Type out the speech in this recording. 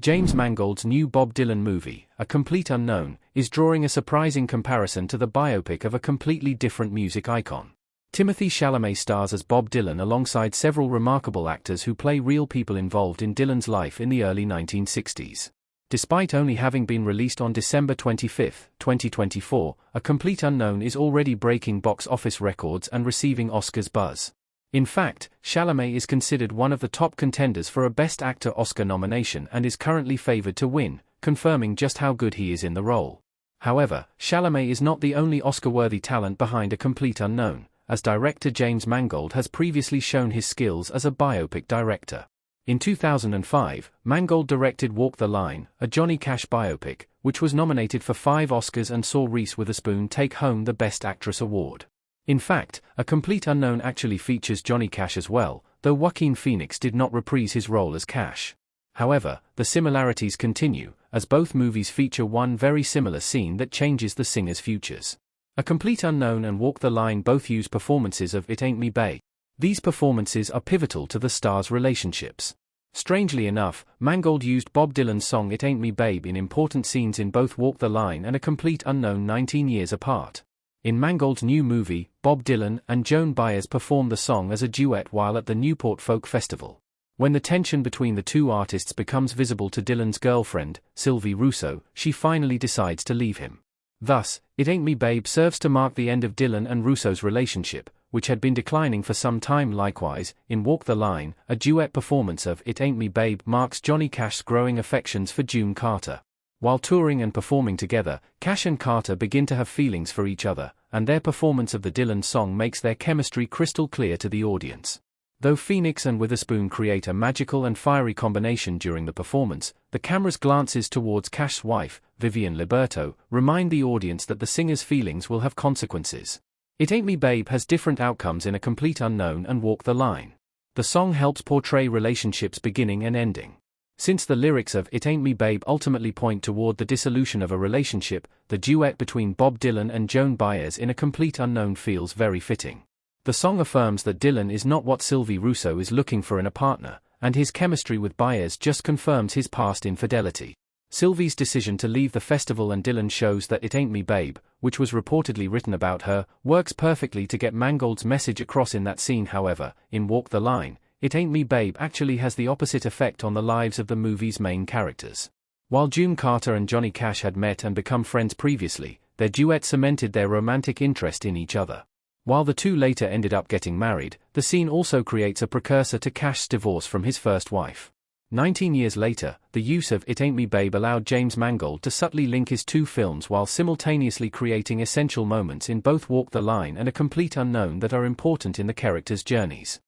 James Mangold's new Bob Dylan movie, A Complete Unknown, is drawing a surprising comparison to the biopic of a completely different music icon. Timothée Chalamet stars as Bob Dylan alongside several remarkable actors who play real people involved in Dylan's life in the early 1960s. Despite only having been released on December 25, 2024, A Complete Unknown is already breaking box office records and receiving Oscars buzz. In fact, Chalamet is considered one of the top contenders for a Best Actor Oscar nomination and is currently favored to win, confirming just how good he is in the role. However, Chalamet is not the only Oscar-worthy talent behind A Complete Unknown, as director James Mangold has previously shown his skills as a biopic director. In 2005, Mangold directed Walk the Line, a Johnny Cash biopic, which was nominated for 5 Oscars and saw Reese Witherspoon take home the Best Actress award. In fact, A Complete Unknown actually features Johnny Cash as well, though Joaquin Phoenix did not reprise his role as Cash. However, the similarities continue, as both movies feature one very similar scene that changes the singer's futures. A Complete Unknown and Walk the Line both use performances of It Ain't Me Babe. These performances are pivotal to the stars' relationships. Strangely enough, Mangold used Bob Dylan's song It Ain't Me Babe in important scenes in both Walk the Line and A Complete Unknown 19 years apart. In Mangold's new movie, Bob Dylan and Joan Baez perform the song as a duet while at the Newport Folk Festival. When the tension between the two artists becomes visible to Dylan's girlfriend, Sylvie Russo, she finally decides to leave him. Thus, It Ain't Me Babe serves to mark the end of Dylan and Russo's relationship, which had been declining for some time. Likewise, in Walk the Line, a duet performance of It Ain't Me Babe marks Johnny Cash's growing affections for June Carter. While touring and performing together, Cash and Carter begin to have feelings for each other, and their performance of the Dylan song makes their chemistry crystal clear to the audience. Though Phoenix and Witherspoon create a magical and fiery combination during the performance, the camera's glances towards Cash's wife, Vivian Liberto, remind the audience that the singer's feelings will have consequences. It Ain't Me Babe has different outcomes in A Complete Unknown and Walk the Line. The song helps portray relationships beginning and ending. Since the lyrics of It Ain't Me Babe ultimately point toward the dissolution of a relationship, the duet between Bob Dylan and Joan Baez in A Complete Unknown feels very fitting. The song affirms that Dylan is not what Sylvie Russo is looking for in a partner, and his chemistry with Baez just confirms his past infidelity. Sylvie's decision to leave the festival and Dylan shows that It Ain't Me Babe, which was reportedly written about her, works perfectly to get Mangold's message across in that scene. However, in Walk the Line, It Ain't Me Babe actually has the opposite effect on the lives of the movie's main characters. While June Carter and Johnny Cash had met and become friends previously, their duet cemented their romantic interest in each other. While the two later ended up getting married, the scene also creates a precursor to Cash's divorce from his first wife. 19 years later, the use of It Ain't Me Babe allowed James Mangold to subtly link his two films while simultaneously creating essential moments in both Walk the Line and A Complete Unknown that are important in the characters' journeys.